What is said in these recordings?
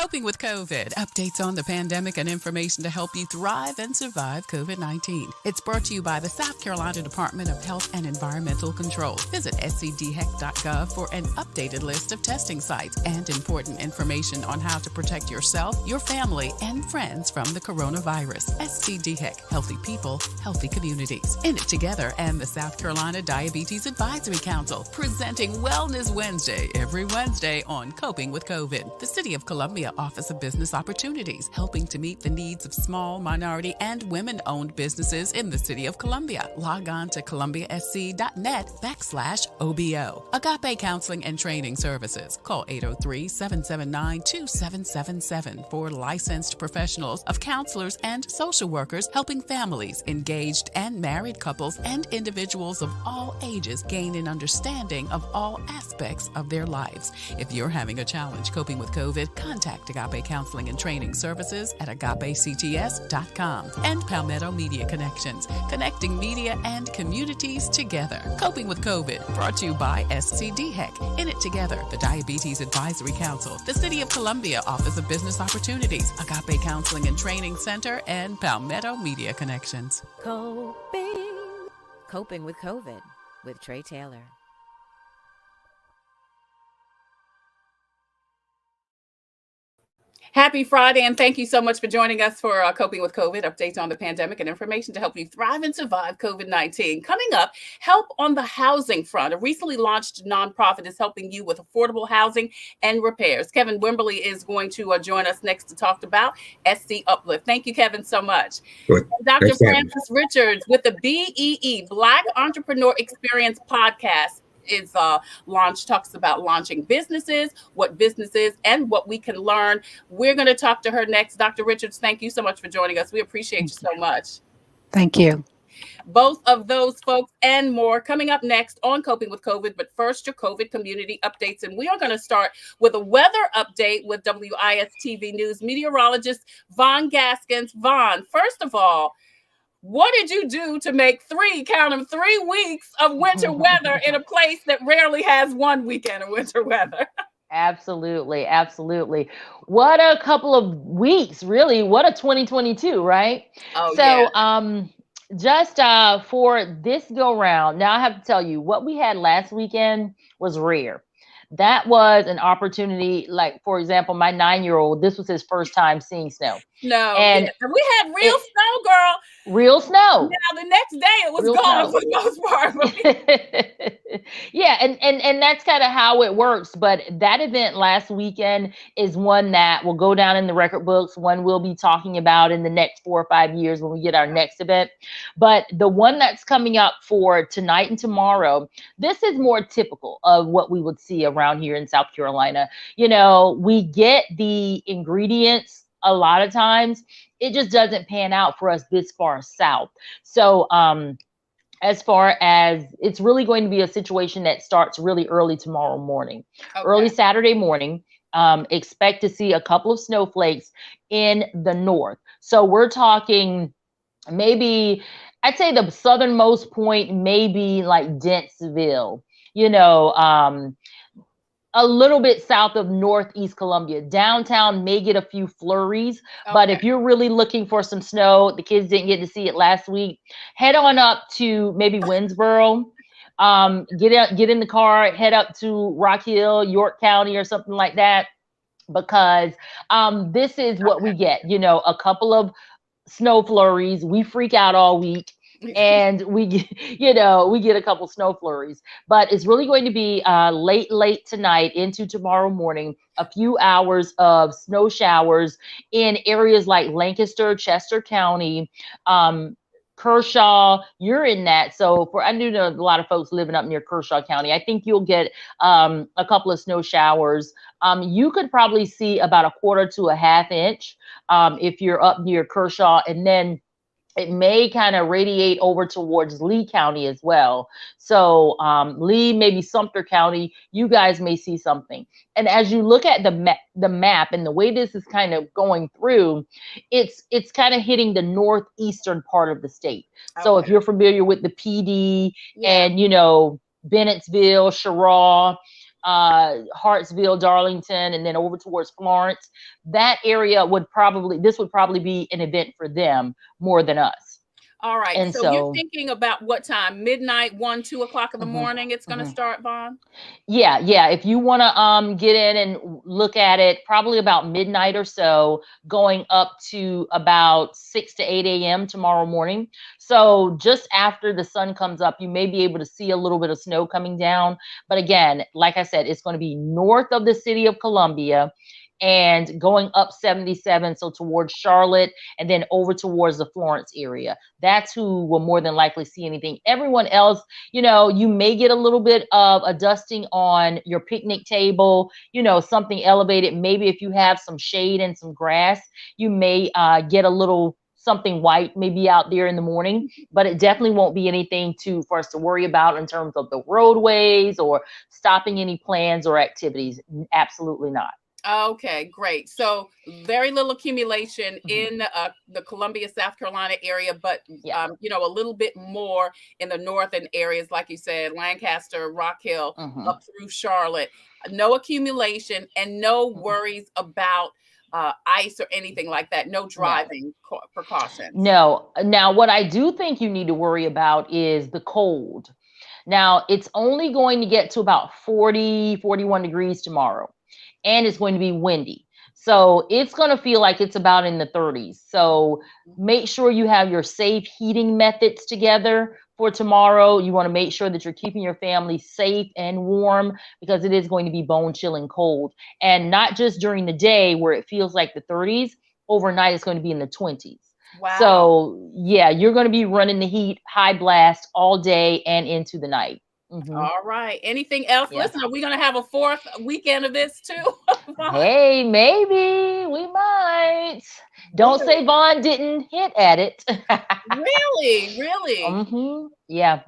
Coping with COVID, updates on the pandemic and information to help you thrive and survive COVID-19. It's brought to you by the South Carolina Department of Health and Environmental Control. Visit scdheck.gov for an updated list of testing sites and important information on how to protect yourself, your family, and friends from the coronavirus. SCDHEC, healthy people, healthy communities. In it together and the South Carolina Diabetes Advisory Council, presenting Wellness Wednesday every Wednesday on Coping with COVID. The City of Columbia Office of Business Opportunities, helping to meet the needs of small, minority, and women-owned businesses in the City of Columbia. Log on to columbiasc.net/OBO. Agape Counseling and Training Services. Call 803-779-2777 for licensed professionals of counselors and social workers helping families, engaged and married couples, and individuals of all ages gain an understanding of all aspects of their lives. If you're having a challenge coping with COVID, contact Agape Counseling and Training Services at agapects.com. And Palmetto Media Connections, connecting media and communities together. Coping with COVID, brought to you by SCDHEC. In it together, the Diabetes Advisory Council, the City of Columbia Office of Business Opportunities, Agape Counseling and Training Center, and Palmetto Media Connections. Coping with COVID with Tre Tailor. Happy Friday, and thank you so much for joining us for Coping with COVID, updates on the pandemic and information to help you thrive and survive COVID-19. Coming up, help on the housing front. A recently launched nonprofit is helping you with affordable housing and repairs. Kevin Wimberly is going to join us next to talk about SC Uplift. Thank you, Kevin, so much. Dr. Francis Richards with the BEE, Black Entrepreneur Experience podcast, is talks about launching businesses, what businesses, and what we can learn. We're going to talk to her next. Dr. Richards, thank you so much for joining us. We appreciate you so much. Thank you. Both of those folks and more coming up next on Coping with COVID. But first, your COVID community updates. And we are going to start with a weather update with WIS-TV News meteorologist Vaughn Gaskins. Vaughn, first of all, what did you do to make 3 weeks of winter weather in a place that rarely has 1 weekend of winter weather? Absolutely. Absolutely. What a couple of weeks, really. What a 2022, right? Oh, so, yeah. Just for this go round, now I have to tell you, what we had last weekend was rare. That was an opportunity. Like, for example, my 9-year-old, this was his first time seeing snow. No, and we had real snow, girl. Real snow. Now the next day it was gone for the most part. Yeah, and that's kind of how it works. But that event last weekend is one that will go down in the record books. One we'll be talking about in the next 4 or 5 years when we get our next event. But the one that's coming up for tonight and tomorrow, this is more typical of what we would see around here in South Carolina. You know, we get the ingredients. A lot of times it just doesn't pan out for us this far south. So as far as it's really going to be a situation that starts really early tomorrow morning, early Saturday morning. Expect to see a couple of snowflakes in the north. So we're talking maybe, I'd say the southernmost point, maybe like Dentsville, a little bit south of Northeast Columbia. Downtown may get a few flurries, but if you're really looking for some snow, the kids didn't get to see it last week, head on up to maybe Winsboro, get in the car, head up to Rock Hill, York County or something like that, because this is what we get, a couple of snow flurries. We freak out all week. And we get a couple snow flurries, but it's really going to be late tonight into tomorrow morning, a few hours of snow showers in areas like Lancaster, Chester County, Kershaw. You're in that. So I do know a lot of folks living up near Kershaw County. I think you'll get a couple of snow showers. You could probably see about 1/4 to 1/2 inch if you're up near Kershaw, and then it may kind of radiate over towards Lee County as well. So Lee, maybe Sumter County, you guys may see something. And as you look at the map and the way this is kind of going through, it's kind of hitting the northeastern part of the state. So if you're familiar with the PD and, Bennettsville, Sherraw, Hartsville, Darlington, and then over towards Florence. That area this would probably be an event for them more than us. All right. And So you're so, thinking about what time? Midnight, 1, 2 o'clock in the mhm, morning it's going to mhm. start, Vaughn? Yeah. If you want to get in and look at it, probably about midnight or so, going up to about 6 to 8 a.m. tomorrow morning. So just after the sun comes up, you may be able to see a little bit of snow coming down. But again, like I said, it's going to be north of the city of Columbia and going up 77, so towards Charlotte and then over towards the Florence area. That's who will more than likely see anything. Everyone else, you may get a little bit of a dusting on your picnic table, something elevated. Maybe if you have some shade and some grass, you may get a little something white maybe out there in the morning, but it definitely won't be anything for us to worry about in terms of the roadways or stopping any plans or activities. Absolutely not. Okay, great. So very little accumulation Mhm. in the Columbia, South Carolina area, but Yeah. a little bit more in the northern areas, like you said, Lancaster, Rock Hill, Mhm. up through Charlotte. No accumulation and no Mhm. worries about ice or anything like that. No No. driving precautions. No. Now, what I do think you need to worry about is the cold. Now, it's only going to get to about 40, 41 degrees tomorrow, and it's going to be windy. So it's going to feel like it's about in the 30s. So make sure you have your safe heating methods together for tomorrow. You want to make sure that you're keeping your family safe and warm because it is going to be bone chilling cold. And not just during the day where it feels like the 30s, overnight it's going to be in the 20s. Wow. So yeah, you're going to be running the heat high blast all day and into the night. Hmm. All right. Anything else? Yeah. Listen, are we going to have a fourth weekend of this too? Hey, maybe we might. Don't Really? say Vaughn didn't hit at it. Really? Really? Yeah.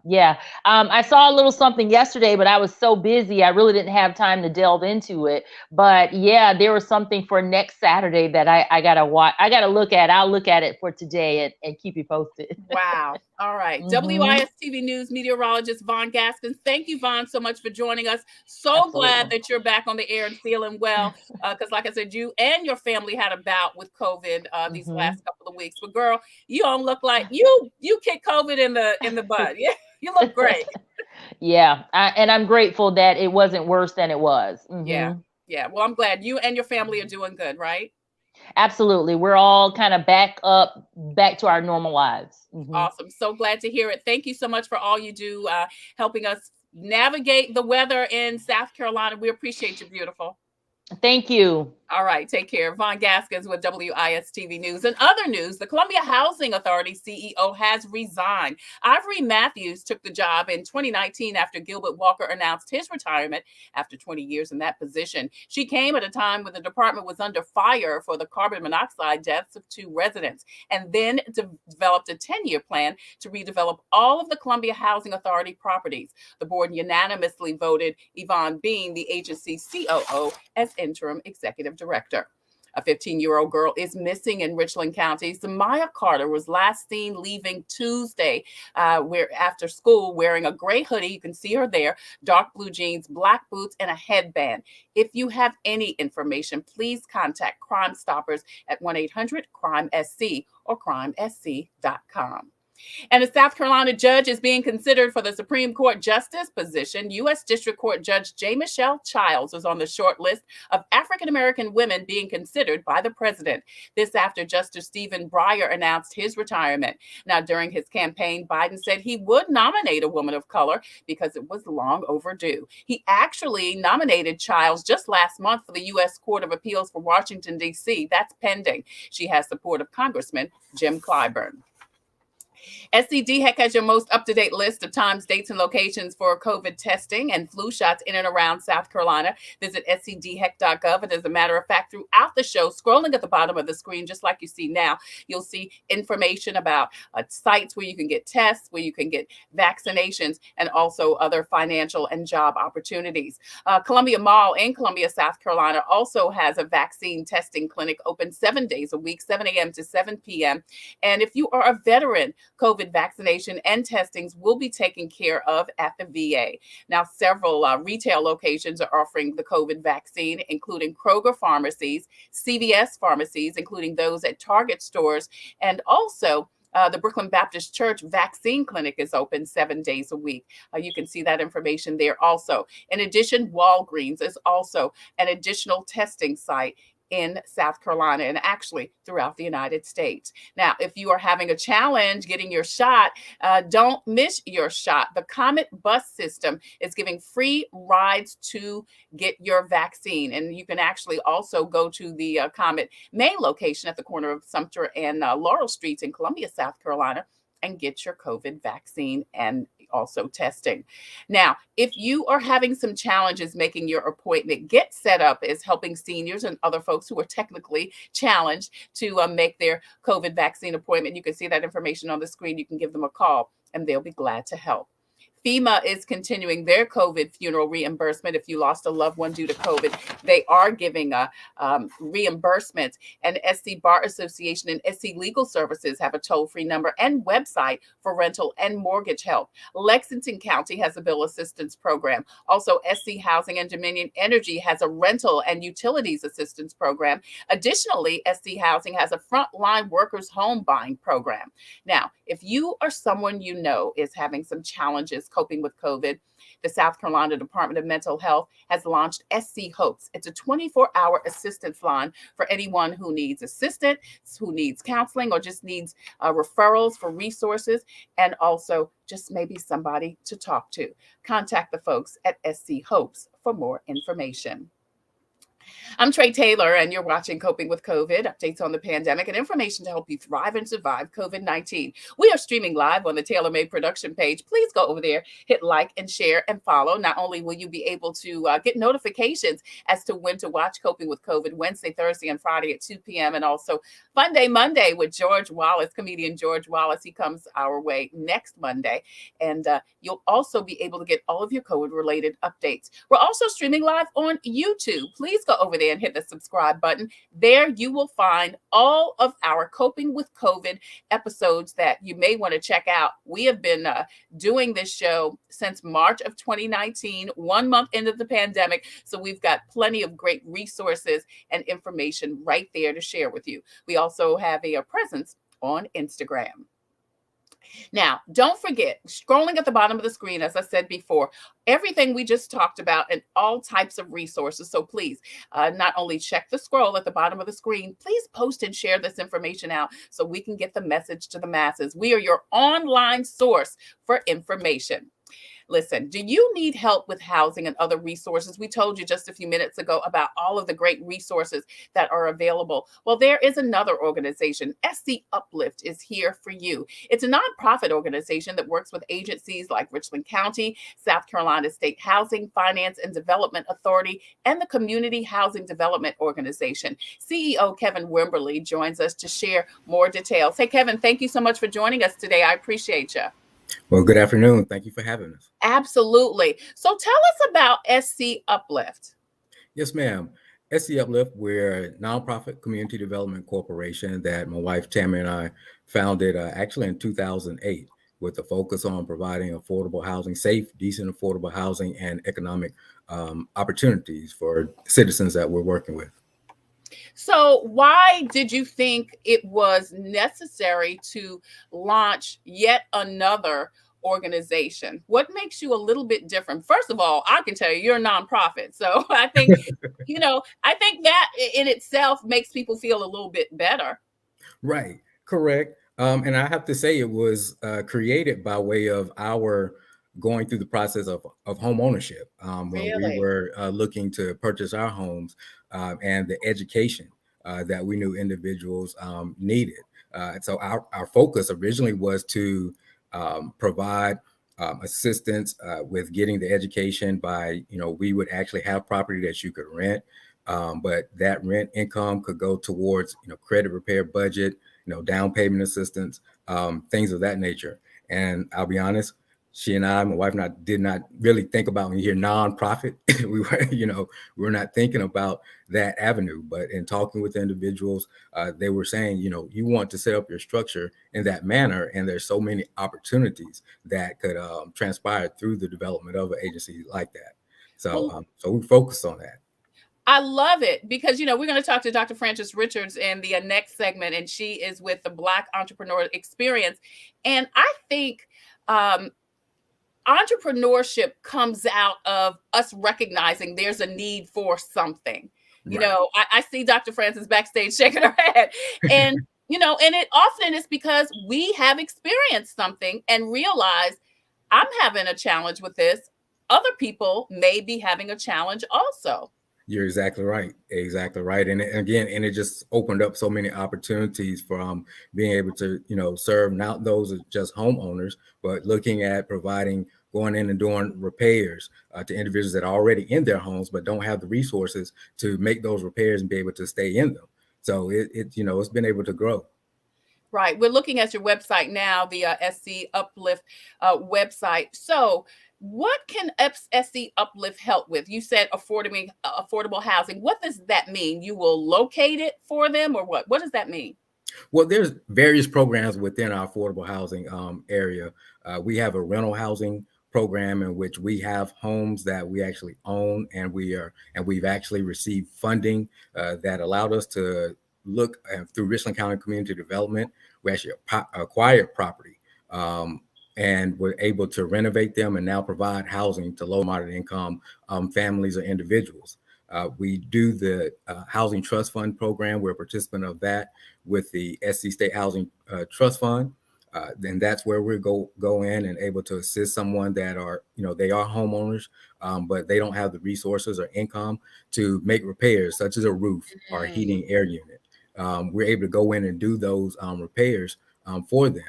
I saw a little something yesterday, but I was so busy, I really didn't have time to delve into it. But yeah, there was something for next Saturday that I gotta watch. I gotta look at. I'll look at it for today and keep you posted. Wow. All right. Hmm. WIS-TV News meteorologist Vaughn Gaskins. Thank you, Vaughn, so much for joining us. So glad Absolutely. that you're back on the air and feeling well. Because, like I said, you and your family had a bout with COVID these Hmm. last couple of weeks. But, girl, you don't look like you kicked COVID in the bud. Yeah, you look great. Yeah, and I'm grateful that it wasn't worse than it was. Yeah. Yeah. Well, I'm glad you and your family are doing good, right? Absolutely. We're all kind of back to our normal lives. Awesome. So glad to hear it. Thank you so much for all you do, helping us navigate the weather in South Carolina. We appreciate you, beautiful. Thank you. All right, take care. Vaughn Gaskins with WIS-TV News. And other news, the Columbia Housing Authority CEO has resigned. Ivory Matthews took the job in 2019 after Gilbert Walker announced his retirement after 20 years in that position. She came at a time when the department was under fire for the carbon monoxide deaths of 2 residents, and then developed a 10-year plan to redevelop all of the Columbia Housing Authority properties. The board unanimously voted Yvonne Bean, the agency's COO, as interim executive director. A 15-year-old girl is missing in Richland County. Samaya Carter was last seen leaving Tuesday after school wearing a gray hoodie. You can see her there, dark blue jeans, black boots, and a headband. If you have any information, please contact Crime Stoppers at 1-800-CRIME-SC or crimesc.com. And a South Carolina judge is being considered for the Supreme Court justice position. U.S. District Court Judge J. Michelle Childs was on the short list of African-American women being considered by the president. This after Justice Stephen Breyer announced his retirement. Now, during his campaign, Biden said he would nominate a woman of color because it was long overdue. He actually nominated Childs just last month for the U.S. Court of Appeals for Washington, D.C. That's pending. She has support of Congressman Jim Clyburn. SCDHEC has your most up-to-date list of times, dates, and locations for COVID testing and flu shots in and around South Carolina. Visit scdhec.gov. And as a matter of fact, throughout the show, scrolling at the bottom of the screen, just like you see now, you'll see information about sites where you can get tests, where you can get vaccinations, and also other financial and job opportunities. Columbia Mall in Columbia, South Carolina also has a vaccine testing clinic open 7 days a week, 7 a.m. to 7 p.m. And if you are a veteran, COVID vaccination and testings will be taken care of at the VA. Now, several retail locations are offering the COVID vaccine, including Kroger pharmacies, CVS pharmacies, including those at Target stores, and also the Brooklyn Baptist Church Vaccine Clinic is open 7 days a week. You can see that information there also. In addition, Walgreens is also an additional testing site in South Carolina and actually throughout the United States. Now, if you are having a challenge getting your shot, don't miss your shot. The Comet bus system is giving free rides to get your vaccine. And you can actually also go to the Comet main location at the corner of Sumter and Laurel Streets in Columbia, South Carolina, and get your COVID vaccine and also testing. Now, if you are having some challenges making your appointment, Get Set Up is helping seniors and other folks who are technically challenged to make their COVID vaccine appointment. You can see that information on the screen. You can give them a call and they'll be glad to help. FEMA is continuing their COVID funeral reimbursement. If you lost a loved one due to COVID, they are giving a reimbursement. And SC Bar Association and SC Legal Services have a toll-free number and website for rental and mortgage help. Lexington County has a bill assistance program. Also, SC Housing and Dominion Energy has a rental and utilities assistance program. Additionally, SC Housing has a frontline workers home buying program. Now, if you or someone you know is having some challenges coping with COVID, the South Carolina Department of Mental Health has launched SC Hopes. It's a 24-hour assistance line for anyone who needs assistance, who needs counseling, or just needs referrals for resources, and also just maybe somebody to talk to. Contact the folks at SC Hopes for more information. I'm Tre Tailor, and you're watching Coping with COVID, updates on the pandemic and information to help you thrive and survive COVID-19. We are streaming live on the Tailor Made production page. Please go over there, hit like and share and follow. Not only will you be able to get notifications as to when to watch Coping with COVID Wednesday, Thursday, and Friday at 2 p.m. and also Fun Day Monday with George Wallace, comedian George Wallace. He comes our way next Monday. And you'll also be able to get all of your COVID-related updates. We're also streaming live on YouTube. Please go over there and hit the subscribe button. There you will find all of our Coping with COVID episodes that you may want to check out. We have been doing this show since March of 2019, 1 month into the pandemic. So we've got plenty of great resources and information right there to share with you. We also have a presence on Instagram. Now, don't forget, scrolling at the bottom of the screen, as I said before, everything we just talked about and all types of resources. So please, not only check the scroll at the bottom of the screen, please post and share this information out so we can get the message to the masses. We are your online source for information. Listen, do you need help with housing and other resources? We told you just a few minutes ago about all of the great resources that are available. Well, there is another organization. SC Uplift is here for you. It's a nonprofit organization that works with agencies like Richland County, South Carolina State Housing, Finance and Development Authority, and the Community Housing Development Organization. CEO Kevin Wimberly joins us to share more details. Hey, Kevin, thank you so much for joining us today. I appreciate you. Well, good afternoon. Thank you for having us. Absolutely. So tell us about SC Uplift. Yes, ma'am. SC Uplift, we're a nonprofit community development corporation that my wife Tammy and I founded actually in 2008 with a focus on providing affordable housing, safe, decent, affordable housing and economic opportunities for citizens that we're working with. So why did you think it was necessary to launch yet another organization? What makes you a little bit different? First of all, I can tell you, you're a nonprofit. So I think, I think that in itself makes people feel a little bit better. Right. Correct. And I have to say it was created by way of our going through the process of home ownership when we were looking to purchase our homes and the education that we knew individuals needed. So our focus originally was to provide assistance with getting the education by, we would actually have property that you could rent, but that rent income could go towards, credit repair budget, down payment assistance, things of that nature. And I'll be honest, She and I, my wife and I, did not really think about, when you hear nonprofit, we were not thinking about that avenue. But in talking with individuals, they were saying, you want to set up your structure in that manner, and there's so many opportunities that could transpire through the development of an agency like that. So, so we focused on that. I love it because, we're going to talk to Dr. Frances Richards in the next segment, and she is with the Black Entrepreneur Experience. And I think entrepreneurship comes out of us recognizing there's a need for something. I see Dr. Frances backstage shaking her head, and and it often is because we have experienced something and realize I'm having a challenge with this. Other people may be having a challenge also. You're exactly right. Exactly right. And it just opened up so many opportunities for being able to, serve not those as just homeowners, but looking at going in and doing repairs to individuals that are already in their homes, but don't have the resources to make those repairs and be able to stay in them. So it's been able to grow. Right. We're looking at your website now, the SC Uplift website. So what can SC Uplift help with? You said affordable housing. What does that mean? You will locate it for them, or what? What does that mean? Well, there's various programs within our affordable housing area. We have a rental housing program in which we have homes that we actually own, and we've actually received funding that allowed us to look through Richland County Community Development. We actually acquired property. And we're able to renovate them and now provide housing to low moderate income families or individuals. We do the Housing Trust Fund program. We're a participant of that with the SC State Housing Trust Fund. Then that's where we go in and able to assist someone that are, they are homeowners, but they don't have the resources or income to make repairs such as a roof or a heating air unit. We're able to go in and do those repairs for them.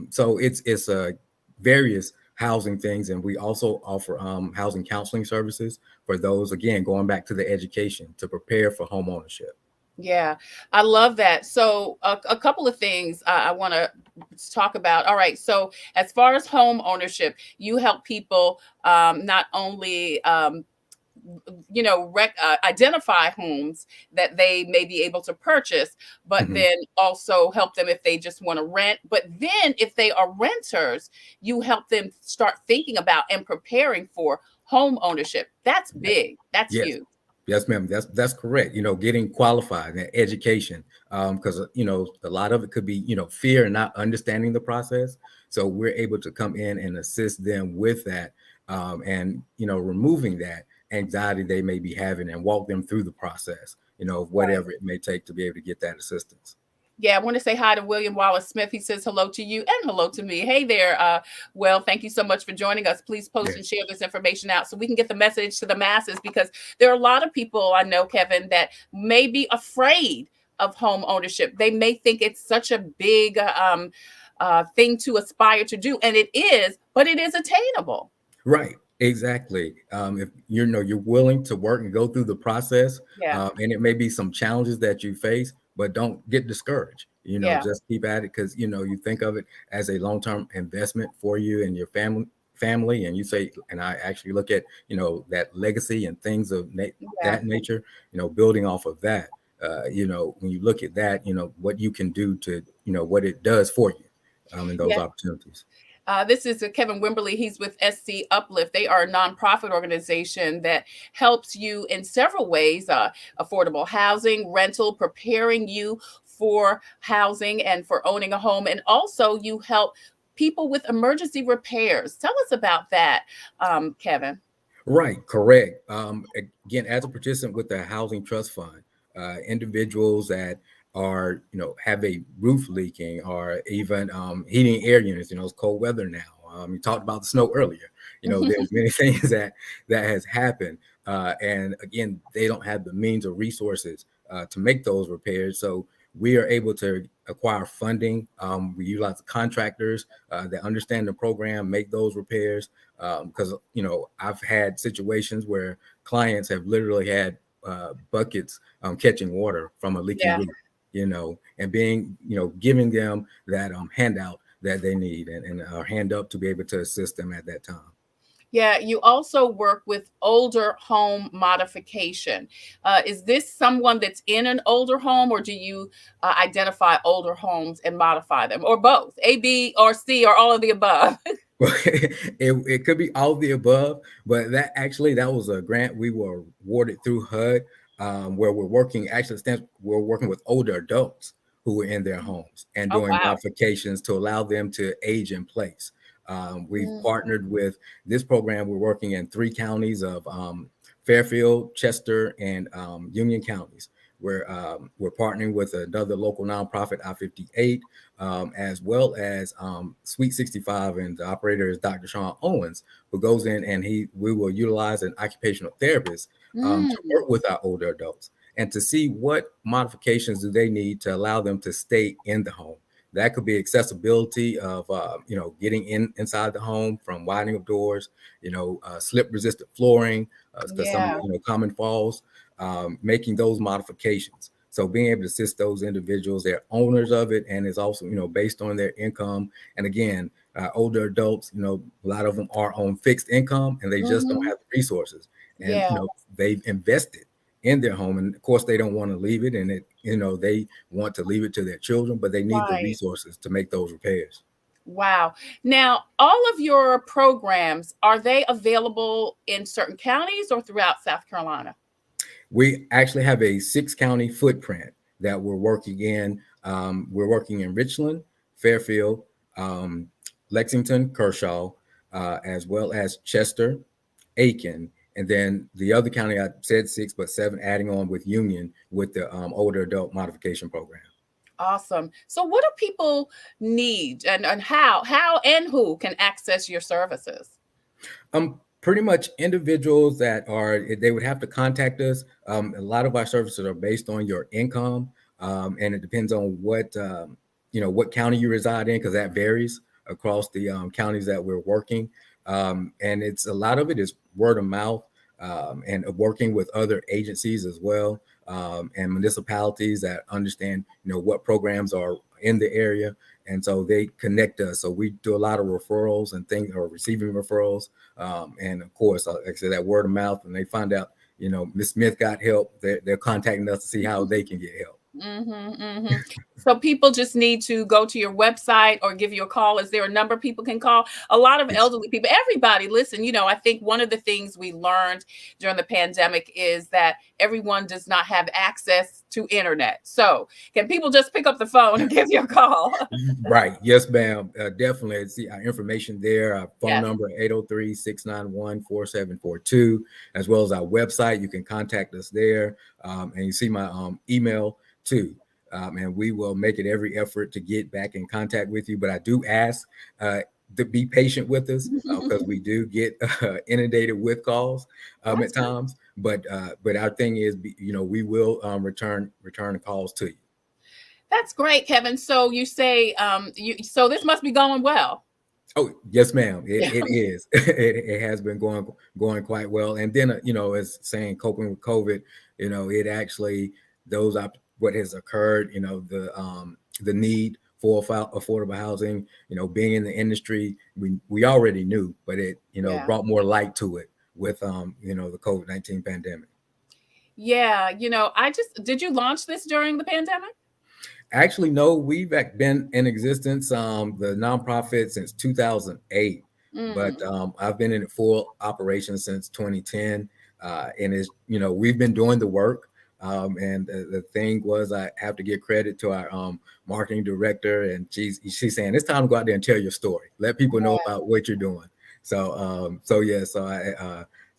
So it's various housing things, and we also offer housing counseling services for those, again, going back to the education to prepare for home ownership. Yeah, I love that. So a couple of things I want to talk about. All right. So as far as home ownership, you help people not only identify homes that they may be able to purchase, but then also help them if they just want to rent. But then if they are renters, you help them start thinking about and preparing for home ownership. That's big. That's huge. Yes, ma'am. That's correct. Getting qualified and education, because a lot of it could be fear and not understanding the process. So we're able to come in and assist them with that, and removing that anxiety they may be having and walk them through the process, whatever it may take to be able to get that assistance. Yeah, I want to say hi to William Wallace Smith. He says hello to you and hello to me. Hey there. Well, thank you so much for joining us. Please post and share this information out so we can get the message to the masses, because there are a lot of people I know, Kevin, that may be afraid of home ownership. They may think it's such a big thing to aspire to do. And it is, but it is attainable. Right. Exactly. If you're willing to work and go through the process, and it may be some challenges that you face, but don't get discouraged. Just keep at it, because you think of it as a long-term investment for you and your family, and you say, and I actually look at that legacy and things of that nature. Building off of that. When you look at that, what you can do to what it does for you in those opportunities. This is Kevin Wimberly. He's with SC Uplift. They are a nonprofit organization that helps you in several ways: affordable housing, rental, preparing you for housing and for owning a home. And also you help people with emergency repairs. Tell us about that, Kevin. Right, correct. Again, as a participant with the Housing Trust Fund, individuals that are, have a roof leaking, or even heating air units, it's cold weather now. You talked about the snow earlier. There's many things that has happened. And again, they don't have the means or resources to make those repairs. So we are able to acquire funding. We utilize contractors that understand the program, make those repairs. Because, I've had situations where clients have literally had buckets catching water from a leaking roof. And being, giving them that handout that they need, and our hand up to be able to assist them at that time. Yeah, you also work with older home modification. Is this someone that's in an older home, or do you identify older homes and modify them, or both, A, B, or C, or all of the above? It could be all of the above, but that was a grant we were awarded through HUD, where we're working with older adults who were in their homes and Oh, doing wow. modifications to allow them to age in place. We've Mhm. partnered with this program. We're working in 3 counties of Fairfield, Chester, and Union counties. We're partnering with another local nonprofit, I-58, as well as Sweet 65, and the operator is Dr. Sean Owens, who goes in and we will utilize an occupational therapist to work with our older adults and to see what modifications do they need to allow them to stay in the home. That could be accessibility of, getting inside the home, from widening of doors, slip resistant flooring, because some, Yeah, common falls, making those modifications. So being able to assist those individuals, they're owners of it, and it's also, based on their income. And again, older adults, a lot of them are on fixed income and they just don't hmm have the resources. And, yeah, they've invested in their home, and of course they don't want to leave it, and they want to leave it to their children, but they need the right. resources to make those repairs. Wow. Now, all of your programs, are they available in certain counties or throughout South Carolina? We actually have a 6 county footprint that we're working in. We're working in Richland, Fairfield, Lexington, Kershaw, as well as Chester, Aiken, and then the other county, I said 6, but 7, adding on with Union with the older adult modification program. Awesome. So what do people need, and how and who can access your services? Pretty much individuals they would have to contact us. A lot of our services are based on your income, and it depends on what county you reside in, because that varies across the counties that we're working. And a lot of it is word of mouth, and working with other agencies as well, and municipalities that understand, what programs are in the area. And so they connect us. So we do a lot of referrals and things, or receiving referrals. And of course, like I said, that word of mouth, and they find out, Miss Smith got help, they're contacting us to see how they can get help. So people just need to go to your website or give you a call. Is there a number people can call? A lot of It's elderly people, everybody, listen, I think one of the things we learned during the pandemic is that everyone does not have access to internet. So can people just pick up the phone and give you a call? right. Yes, ma'am. Definitely. See our information there. Our phone Yes. number, 803-691-4742, as well as our website. You can contact us there. And you see my email too. And we will make it every effort to get back in contact with you. But I do ask to be patient with us, because we do get inundated with calls at times. But our thing is, we will return the calls to you. That's great, Kevin. So you say, so this must be going well. Oh, yes, ma'am. It is. It has been going quite well. And then, as saying, coping with COVID, it actually, what has occurred, the need for affordable housing, being in the industry, we already knew, but it, Yeah. brought more light to it with, the COVID-19 pandemic. Yeah. Did you launch this during the pandemic? Actually, no, we've been in existence, the nonprofit, since 2008, but Mm. I've been in full operation since 2010. And we've been doing the work. And the thing was, I have to give credit to our marketing director, and she's saying, it's time to go out there and tell your story. Let people know about what you're doing. So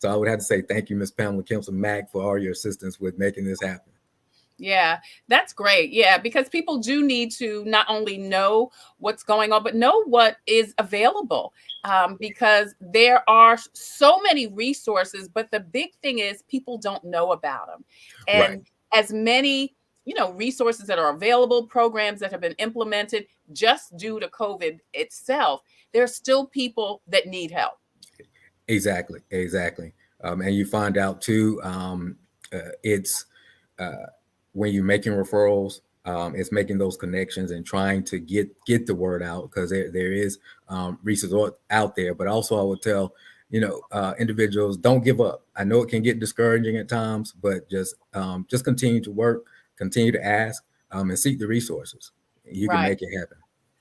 I would have to say thank you, Miss Pamela Kempson Mack, for all your assistance with making this happen. Yeah, that's great. Yeah, because people do need to not only know what's going on, but know what is available. Because there are so many resources, but the big thing is people don't know about them. Right. And as many, resources that are available, programs that have been implemented just due to COVID itself, there's still people that need help. Exactly. And you find out too, it's when you're making referrals, It's making those connections and trying to get the word out, because there is resources out there. But also, I would tell individuals, don't give up. I know it can get discouraging at times, but just continue to work, continue to ask, and seek the resources. You can make it happen.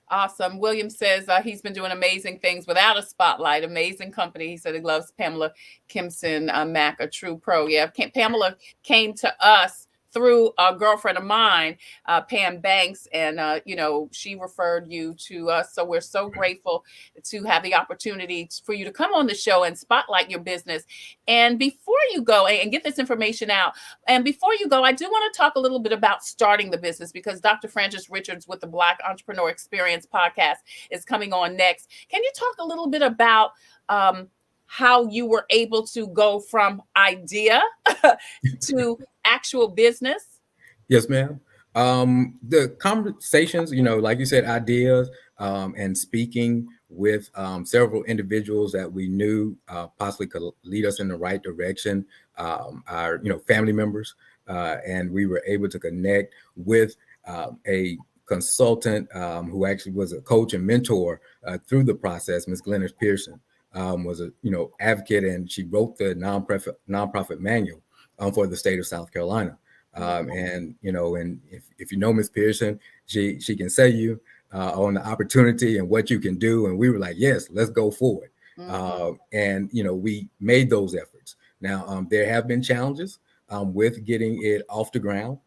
Awesome. William says he's been doing amazing things without a spotlight. Amazing company. He said he loves Pamela Kimson Mack, a true pro. Yeah, Pamela came to us through a girlfriend of mine, Pam Banks, and she referred you to us. So we're so grateful to have the opportunity for you to come on the show and spotlight your business. And before you go and get this information out, and before you go, I do want to talk a little bit about starting the business, because Dr. Francis Richards with the Black Entrepreneur Experience podcast is coming on next. Can you talk a little bit about how you were able to go from idea to actual business? Yes, ma'am. The conversations, like you said, ideas, and speaking with several individuals that we knew possibly could lead us in the right direction, our family members, and we were able to connect with a consultant who actually was a coach and mentor through the process. Ms. Glennis Pearson was a advocate, and she wrote the nonprofit manual for the state of South Carolina. And if you know Ms. Pearson, she can sell you on the opportunity and what you can do. And we were like, yes, let's go forward. And we made those efforts. Now there have been challenges with getting it off the ground,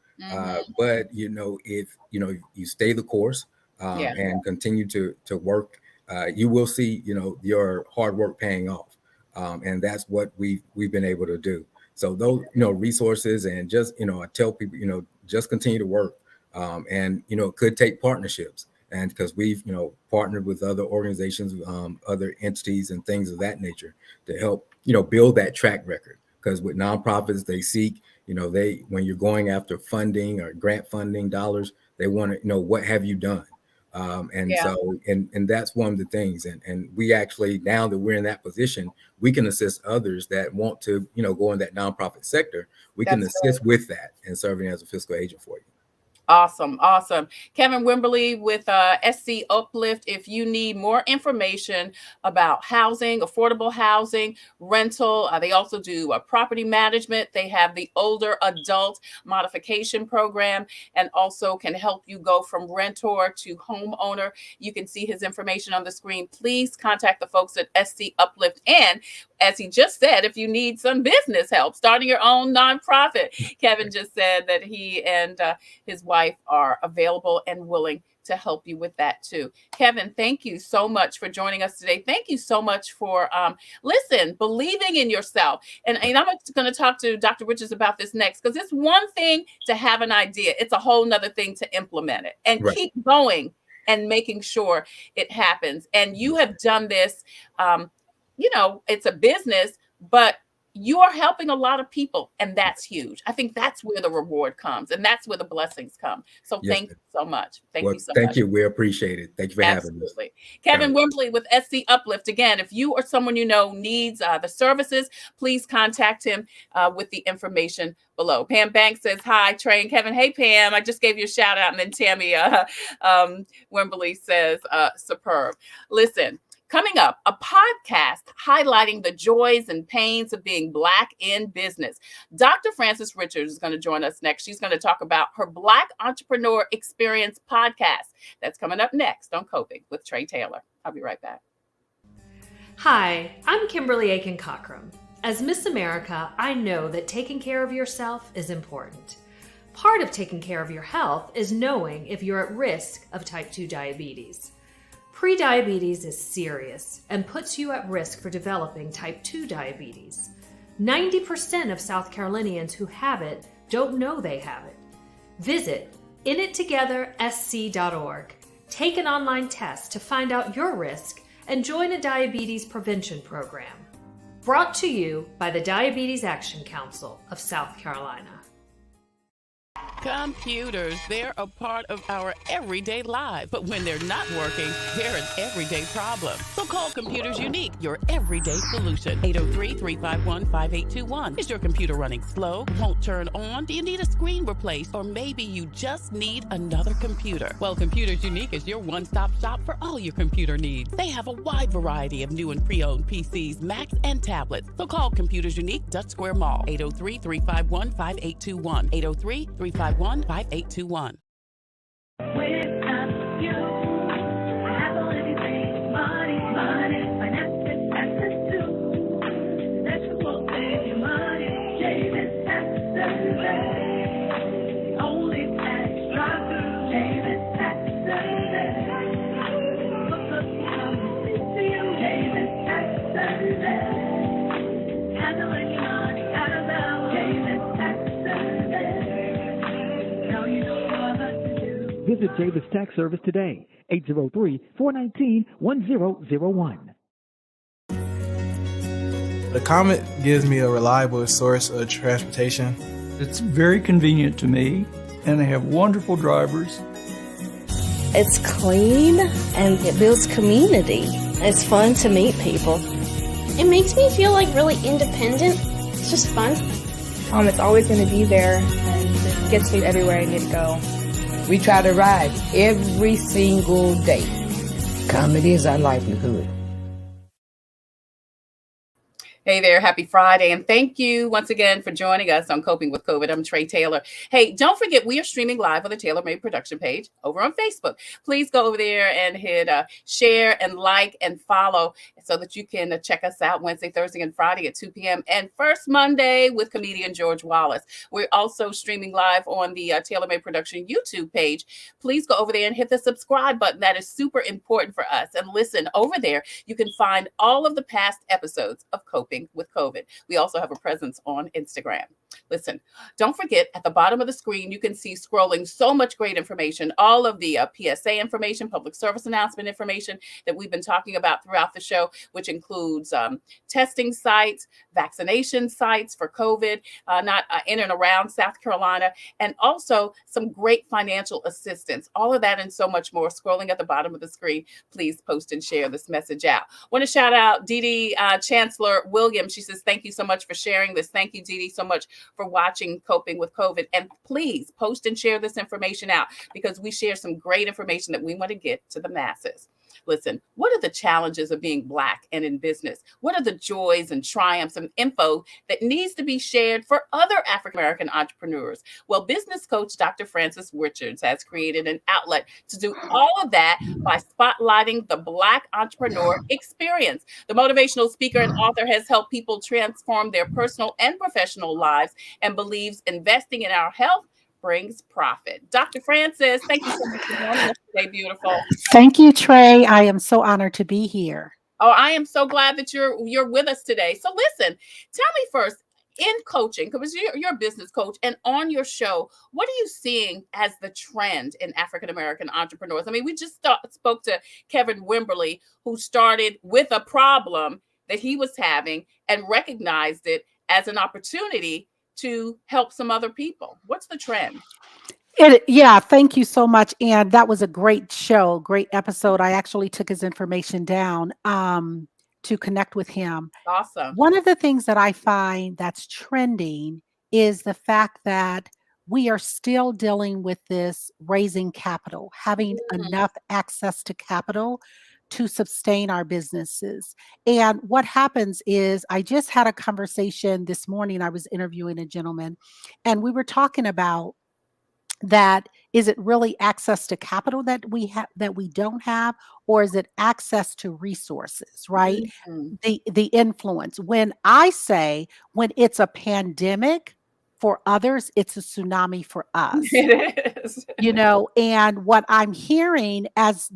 but if you stay the course and continue to work, you will see your hard work paying off, and that's what we've been able to do. So those resources, and just I tell people just continue to work, and it could take partnerships, and because we've partnered with other organizations, other entities, and things of that nature to help build that track record. Because with nonprofits, they seek when you're going after funding or grant funding dollars, they want to know, what have you done? So that's one of the things. And we actually, now that we're in that position, we can assist others that want to, go in that nonprofit sector. We can assist with that and serving as a fiscal agent for you. Awesome. Kevin Wimberly with SC Uplift. If you need more information about housing, affordable housing, rental, they also do property management. They have the older adult modification program, and also can help you go from renter to homeowner. You can see his information on the screen. Please contact the folks at SC Uplift. And as he just said, if you need some business help, starting your own nonprofit, Kevin just said that he and his wife are available and willing to help you with that too. Kevin, thank you so much for joining us today. Thank you so much for believing in yourself. And I'm going to talk to Dr. Richards about this next, because it's one thing to have an idea. It's a whole nother thing to implement it and keep going and making sure it happens. And you have done this. It's a business, but you are helping a lot of people, and that's huge. I think that's where the reward comes, and that's where the blessings come. So thank you so much. Thank you so much. Thank you. We appreciate it. Thank you for having us. Kevin Wimberly with SC Uplift. Again, if you or someone needs the services, please contact him with the information below. Pam Banks says, hi, Trey and Kevin. Hey, Pam, I just gave you a shout out. And then Tammy Wimberly says, superb. Listen, coming up, a podcast highlighting the joys and pains of being Black in business. Dr. Francis Richards is going to join us next. She's going to talk about her Black Entrepreneur Experience podcast. That's coming up next on Coping with Tre Tailor. I'll be right back. Hi, I'm Kimberly Aiken-Cochran. As Miss America, I know that taking care of yourself is important. Part of taking care of your health is knowing if you're at risk of type 2 diabetes. Prediabetes is serious and puts you at risk for developing type 2 diabetes. 90% of South Carolinians who have it don't know they have it. Visit inittogethersc.org. Take an online test to find out your risk and join a diabetes prevention program. Brought to you by the Diabetes Action Council of South Carolina. Computers, they're a part of our everyday lives. But when they're not working, they're an everyday problem. So call Computers Unique, your everyday solution. 803-351-5821. Is your computer running slow? Won't turn on? Do you need a screen replaced? Or maybe you just need another computer? Well, Computers Unique is your one-stop shop for all your computer needs. They have a wide variety of new and pre-owned PCs, Macs, and tablets. So call Computers Unique, Dutch Square Mall. 803-351-5821. 803-351-5821. Without you, I have all anything, money, finances, access to. That you won't save your money, James Tax Service. Only tax driver, James Tax Service. Look up, come to you, James Tax Service. Handling your money out of hours, James Tax Service. Visit Davis Tax Service today, 803-419-1001. The Comet gives me a reliable source of transportation. It's very convenient to me, and they have wonderful drivers. It's clean, and it builds community. It's fun to meet people. It makes me feel like really independent. It's just fun. It's always going to be there, and it gets me everywhere I need to go. We try to ride every single day. Comedy is our livelihood. Hey there, happy Friday, and thank you once again for joining us on Coping with COVID. I'm Tre Tailor. Hey, don't forget, we are streaming live on the Tailor Made production page over on Facebook. Please go over there and hit share and like and follow so that you can check us out Wednesday, Thursday, and Friday at 2 p.m. and first Monday with comedian George Wallace. We're also streaming live on the Tailor Made production YouTube page. Please go over there and hit the subscribe button. That is super important for us. And listen, over there, you can find all of the past episodes of Coping with COVID. We also have a presence on Instagram. Listen, don't forget, at the bottom of the screen, you can see scrolling so much great information, all of the PSA information, public service announcement information that we've been talking about throughout the show, which includes testing sites, vaccination sites for COVID, not in and around South Carolina, and also some great financial assistance. All of that and so much more scrolling at the bottom of the screen. Please post and share this message out. Want to shout out Dee Dee Chancellor Williams. She says, thank you so much for sharing this. Thank you, Dee Dee, so much for watching Coping with COVID. And please post and share this information out because we share some great information that we want to get to the masses. Listen, what are the challenges of being Black and in business? What are the joys and triumphs and info that needs to be shared for other African-American entrepreneurs? Well, business coach Dr. Francis Richards has created an outlet to do all of that by spotlighting the Black entrepreneur experience. The motivational speaker and author has helped people transform their personal and professional lives and believes investing in our health brings profit. Dr. Francis, thank you so much for joining us today, beautiful. Thank you, Tre. I am so honored to be here. Oh, I am so glad that you're with us today. So listen, tell me first, in coaching, because you're a business coach, and on your show, what are you seeing as the trend in African-American entrepreneurs? I mean, we just spoke to Kevin Wimberly, who started with a problem that he was having and recognized it as an opportunity to help some other people. What's the trend? Yeah, thank you so much. And that was a great show, great episode. I actually took his information down to connect with him. Awesome. One of the things that I find that's trending is the fact that we are still dealing with this raising capital, having enough access to capital to sustain our businesses. And what happens is, I just had a conversation this morning. I was interviewing a gentleman, and we were talking about that. Is it really access to capital that we have, that we don't have, or is it access to resources, right? The influence. When I say, when it's a pandemic for others, it's a tsunami for us. It is. And what I'm hearing, as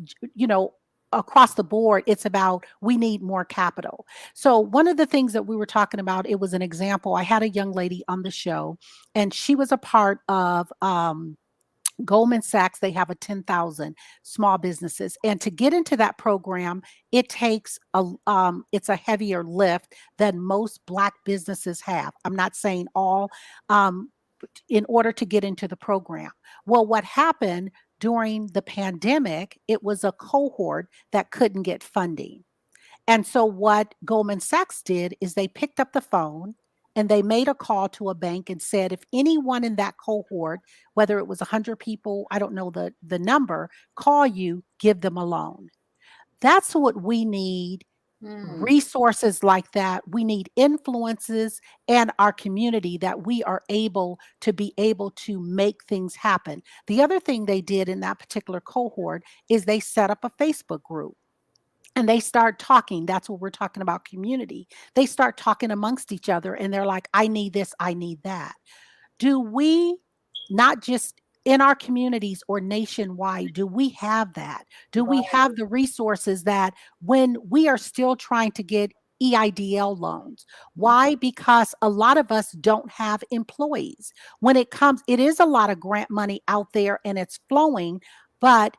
across the board, it's about, we need more capital. So one of the things that we were talking about, it was an example. I had a young lady on the show, and she was a part of Goldman Sachs. They have a 10,000 small businesses. And to get into that program, it takes it's a heavier lift than most Black businesses have. I'm not saying all, in order to get into the program. Well, what happened during the pandemic, it was a cohort that couldn't get funding. And so what Goldman Sachs did is they picked up the phone and they made a call to a bank and said, if anyone in that cohort, whether it was 100 people, I don't know the number, call you, give them a loan. That's what we need. Resources like that. We need influences and our community that we are able to make things happen. The other thing they did in that particular cohort is they set up a Facebook group. And they start talking. That's what we're talking about, community. They start talking amongst each other and they're like, I need this, I need that. Do we, not just in our communities or nationwide, do we have that? Do we have the resources that when we are still trying to get EIDL loans? Why? Because a lot of us don't have employees. When it comes, it is a lot of grant money out there and it's flowing, but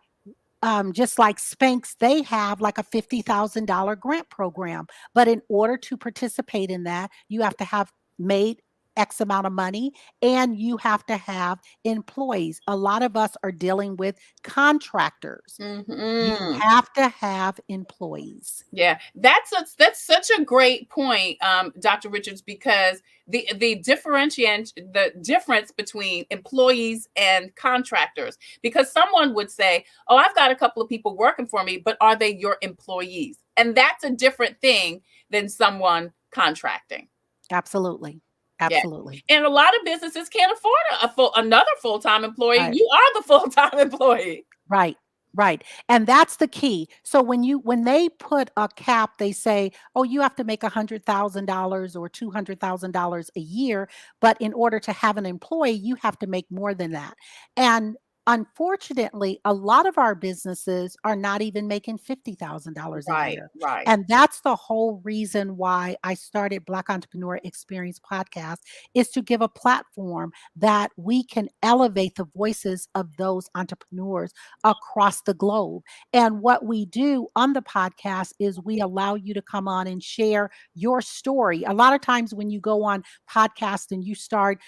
just like Spanx, they have like a $50,000 grant program. But in order to participate in that, you have to have made X amount of money and you have to have employees. A lot of us are dealing with contractors. You have to have employees. Yeah, that's such a great point, Dr. Richards, because the difference between employees and contractors, because someone would say, oh, I've got a couple of people working for me, but are they your employees? And that's a different thing than someone contracting. Absolutely. Absolutely. Yeah. And a lot of businesses can't afford another full-time employee. Right. You are the full-time employee. Right. Right. And that's the key. So when they put a cap, they say, oh, you have to make $100,000 or $200,000 a year. But in order to have an employee, you have to make more than that. And unfortunately, a lot of our businesses are not even making $50,000 a year. Right. And that's the whole reason why I started Black Entrepreneur Experience Podcast, is to give a platform that we can elevate the voices of those entrepreneurs across the globe. And what we do on the podcast is we allow you to come on and share your story. A lot of times when you go on podcast and you start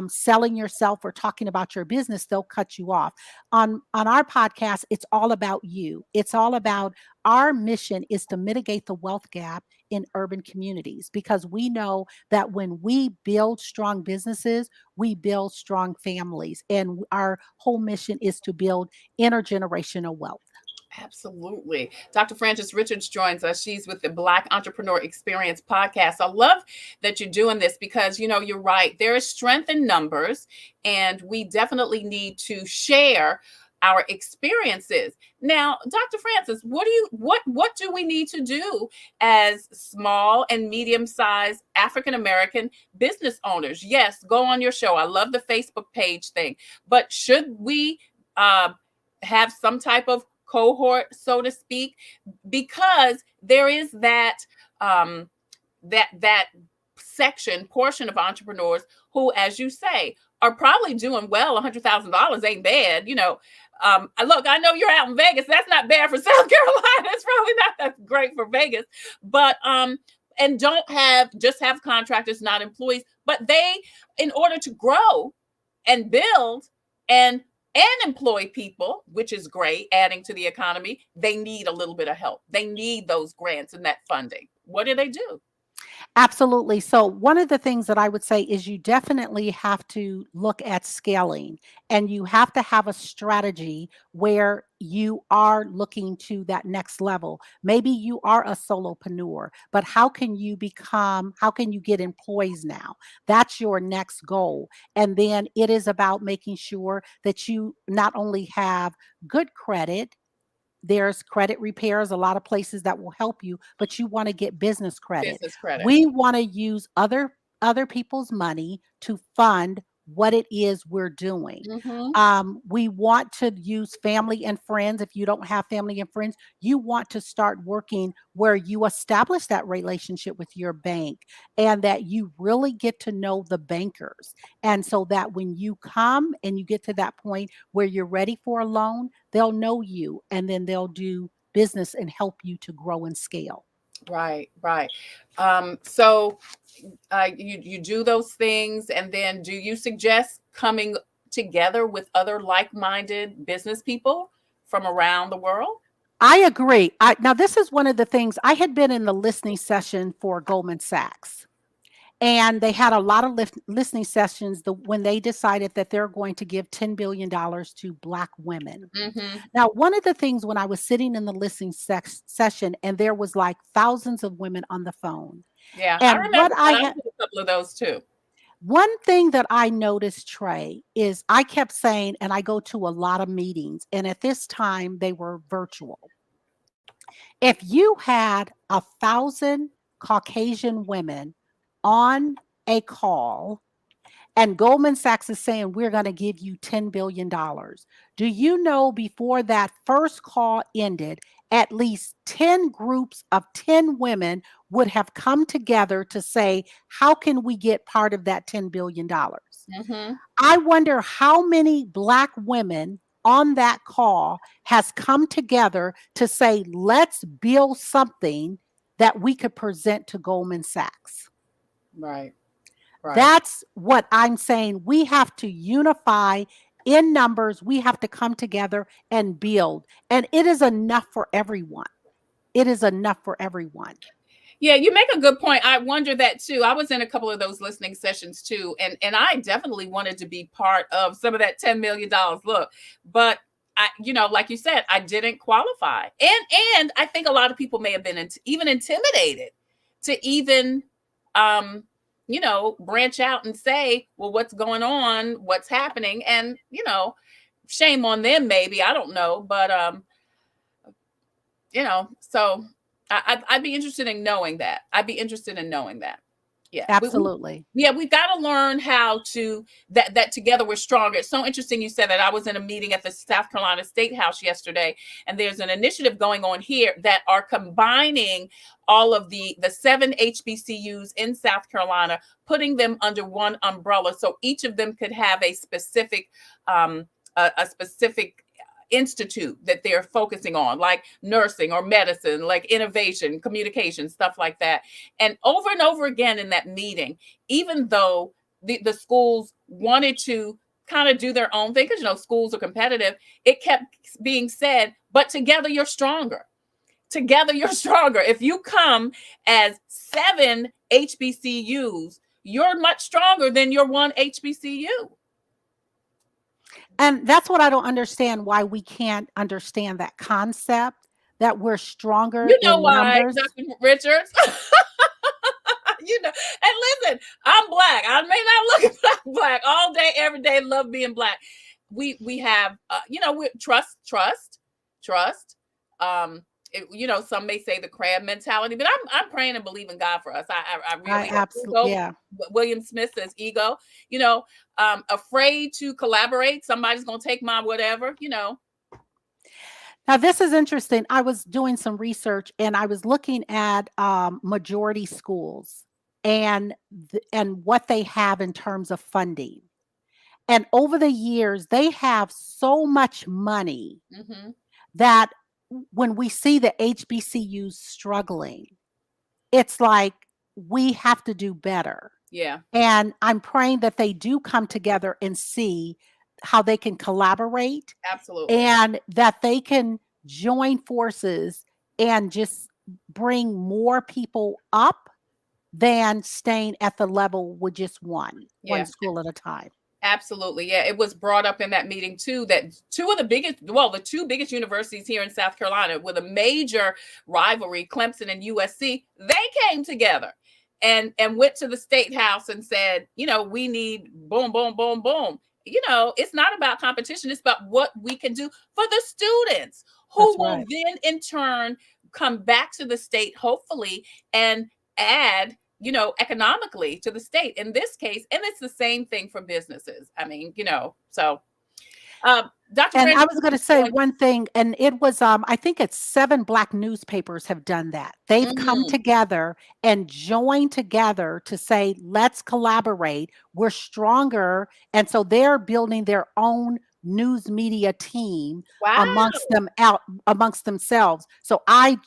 selling yourself or talking about your business, they'll cut you off. On our podcast, it's all about you. It's all about, our mission is to mitigate the wealth gap in urban communities, because we know that when we build strong businesses, we build strong families. And our whole mission is to build intergenerational wealth. Absolutely. Dr. Frances Richards joins us. She's with the Black Entrepreneur Experience Podcast. I love that you're doing this because, you're right. There is strength in numbers, and we definitely need to share our experiences. Now, Dr. Frances, what do we need to do as small and medium-sized African-American business owners? Yes, go on your show. I love the Facebook page thing, but should we have some type of cohort, so to speak, because there is that portion of entrepreneurs who, as you say, are probably doing well. $100,000 ain't bad. Look, I know you're out in Vegas. That's not bad for South Carolina. It's probably not that great for Vegas, but and just have contractors, not employees. But they, in order to grow and build and employ people, which is great, adding to the economy, they need a little bit of help. They need those grants and that funding. What do they do? Absolutely. So one of the things that I would say is you definitely have to look at scaling, and you have to have a strategy where you are looking to that next level. Maybe you are a solopreneur, but how can you get employees now? That's your next goal. And then it is about making sure that you not only have good credit. There's credit repairs, a lot of places that will help you, but you want to get business credit. We want to use other people's money to fund what it is we're doing. We want to use family and friends. If you don't have family and friends, you want to start working where you establish that relationship with your bank and that you really get to know the bankers. And so that when you come and you get to that point where you're ready for a loan, they'll know you, and then they'll do business and help you to grow and scale. Right, right. So you do those things, and then do you suggest coming together with other like-minded business people from around the world? I agree. Now, this is one of the things I had been in the listening session for Goldman Sachs, and they had a lot of listening sessions when they decided that they're going to give $10 billion to Black women. Mm-hmm. Now, one of the things when I was sitting in the listening session, and there was like thousands of women on the phone. Yeah, I And what remember I that. I had, did a couple of those too. one thing that I noticed, Trey, is I kept saying, and I go to a lot of meetings, and at this time they were virtual. If you had 1,000 Caucasian women on a call, and Goldman Sachs is saying, we're going to give you $10 billion. Do you know before that first call ended, at least 10 groups of 10 women would have come together to say, how can we get part of that $10 billion? Mm-hmm. I wonder how many Black women on that call has come together to say, let's build something that we could present to Goldman Sachs. Right. Right. That's what I'm saying. We have to unify in numbers. We have to come together and build. And it is enough for everyone. It is enough for everyone. Yeah, you make a good point. I wonder that too. I was in a couple of those listening sessions too, and I definitely wanted to be part of some of that $10 million. Look, but I, like you said, I didn't qualify, and I think a lot of people may have been even intimidated to even, branch out and say, well, what's going on, what's happening, and shame on them, maybe, I don't know, but so. I'd be interested in knowing that. Yeah, absolutely. We've got to learn how to that together we're stronger. It's so interesting you said that. I was in a meeting at the South Carolina State House yesterday, and there's an initiative going on here that are combining all of the 7 HBCUs in South Carolina, putting them under one umbrella, so each of them could have a specific institute that they're focusing on, like nursing or medicine, like innovation, communication, stuff like that. And over again in that meeting, even though the schools wanted to kind of do their own thing, because schools are competitive, it kept being said, but together you're stronger. Together you're stronger. If you come as 7 HBCUs, you're much stronger than your one HBCU. And that's what I don't understand, why we can't understand that concept, that we're stronger in why, numbers. Dr. Richards? And listen, I'm Black. I may not look black all day, every day, love being Black. We have, we trust. Some may say the crab mentality, but I'm praying and believing God for us. I really absolutely, yeah. William Smith says ego, afraid to collaborate. Somebody's going to take my whatever, Now, this is interesting. I was doing some research, and I was looking at majority schools and what they have in terms of funding. And over the years, they have so much money that when we see the HBCUs struggling, it's like we have to do better. Yeah. And I'm praying that they do come together and see how they can collaborate. Absolutely. And that they can join forces and just bring more people up than staying at the level with just one school at a time. Absolutely. Yeah. It was brought up in that meeting too, that the 2 biggest universities here in South Carolina with a major rivalry, Clemson and USC, they came together and went to the State House and said, we need boom, boom, boom, boom. It's not about competition. It's about what we can do for the students who will then in turn come back to the state, hopefully, and add economically to the state in this case. And it's the same thing for businesses. I mean, so Dr. And I was going to say one thing, and it was, I think it's 7 Black newspapers have done that. They've come together and joined together to say, let's collaborate. We're stronger. And so they're building their own news media team Wow. amongst themselves. So I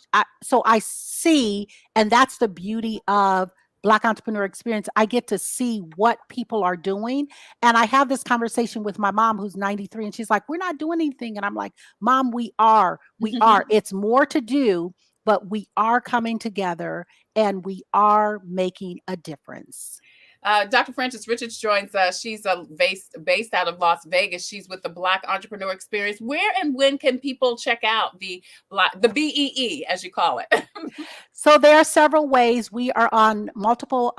see, and that's the beauty of Black Entrepreneur Experience. I get to see what people are doing. And I have this conversation with my mom, who's 93, and she's like, we're not doing anything. And I'm like, Mom, we are. It's more to do, but we are coming together and we are making a difference. Dr. Frances Richards joins us. She's based out of Las Vegas. She's with the Black Entrepreneur Experience. Where and when can people check out the BEE, as you call it? So there are several ways. We are on multiple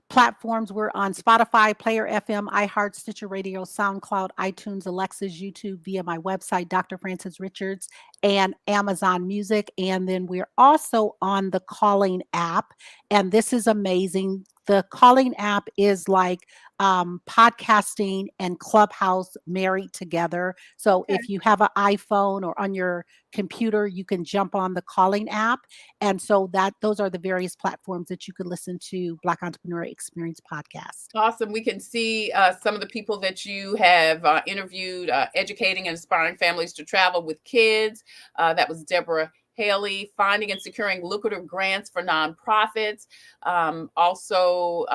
platforms. We're on Spotify, Player FM, iHeart, Stitcher Radio, SoundCloud, iTunes, Alexa's, YouTube, via my website, Dr. Frances Richards, and Amazon Music. And then we're also on the Calling app. And this is amazing. The Calling app is like podcasting and Clubhouse married together. So if you have an iPhone or on your computer, you can jump on the Calling app. And so those are the various platforms that you can listen to Black Entrepreneur Experience podcast. Awesome. We can see some of the people that you have interviewed, educating and inspiring families to travel with kids. That was Deborah Haley, finding and securing lucrative grants for nonprofits. Also,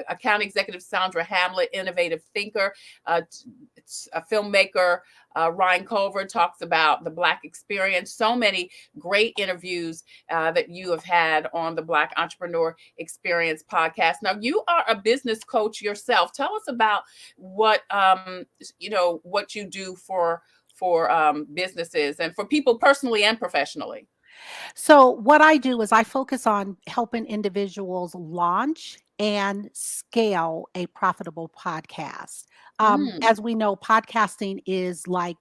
account executive Sandra Hamlet, innovative thinker, a filmmaker. Ryan Culver talks about the Black experience. So many great interviews that you have had on the Black Entrepreneur Experience podcast. Now, you are a business coach yourself. Tell us about what what you do for businesses and for people personally and professionally. So what I do is I focus on helping individuals launch and scale a profitable podcast. As we know, podcasting is like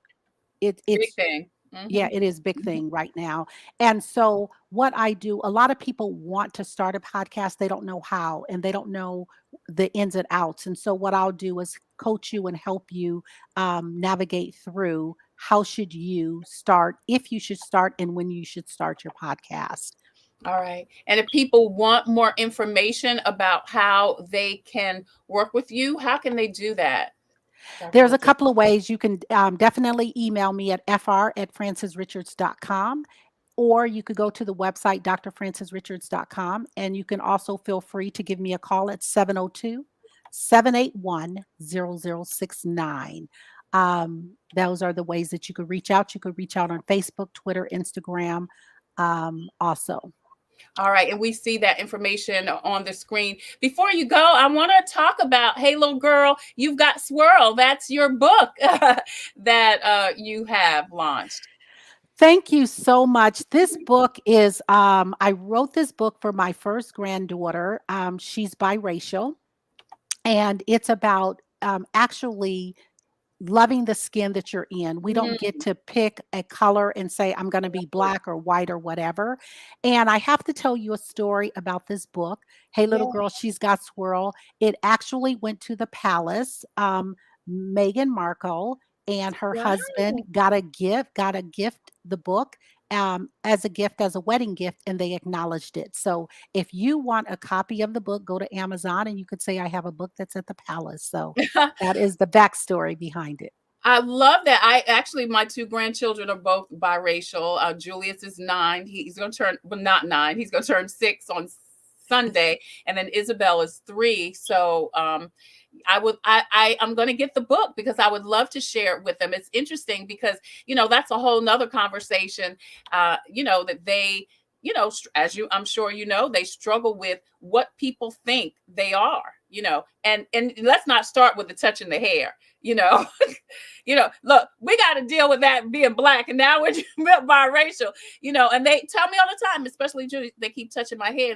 it's big thing. Yeah, it is big thing right now. And so what I do, a lot of people want to start a podcast. They don't know how, and they don't know the ins and outs. And so what I'll do is coach you and help you navigate through how should you start, if you should start, and when you should start your podcast. All right. And if people want more information about how they can work with you, how can they do that? There's a couple of ways. You can definitely email me at fr@francesrichards.com, or you could go to the website, drfrancesrichards.com, and you can also feel free to give me a call at 702-781-0069. Those are the ways that you could reach out. You could reach out on Facebook, Twitter, Instagram also. All right. And we see that information on the screen. Before you go, I want to talk about Hey Little Girl, You've Got Swirl. That's your book that you have launched. Thank you so much. This book is, I wrote this book for my first granddaughter. She's biracial, and it's about actually loving the skin that you're in. We don't get to pick a color and say, I'm going to be Black or white or whatever. And I have to tell you a story about this book. Hey Little Girl, She's Got Swirl. It actually went to the palace. Meghan Markle and her husband got a gift, the book as a gift, as a wedding gift, and they acknowledged it. So if you want a copy of the book, go to Amazon and you could say, I have a book that's at the palace. So that is the backstory behind it. I love that. My two grandchildren are both biracial. Julius is 9. He's going to turn, well, not 9. He's going to turn 6 on Sunday. And then Isabel is 3. So, I'm going to get the book because I would love to share it with them. It's interesting because, that's a whole nother conversation, that they, I'm sure, they struggle with what people think they are, and let's not start with the touching the hair, look, we got to deal with that being Black. And now we're biracial, and they tell me all the time, especially Julie, they keep touching my hair.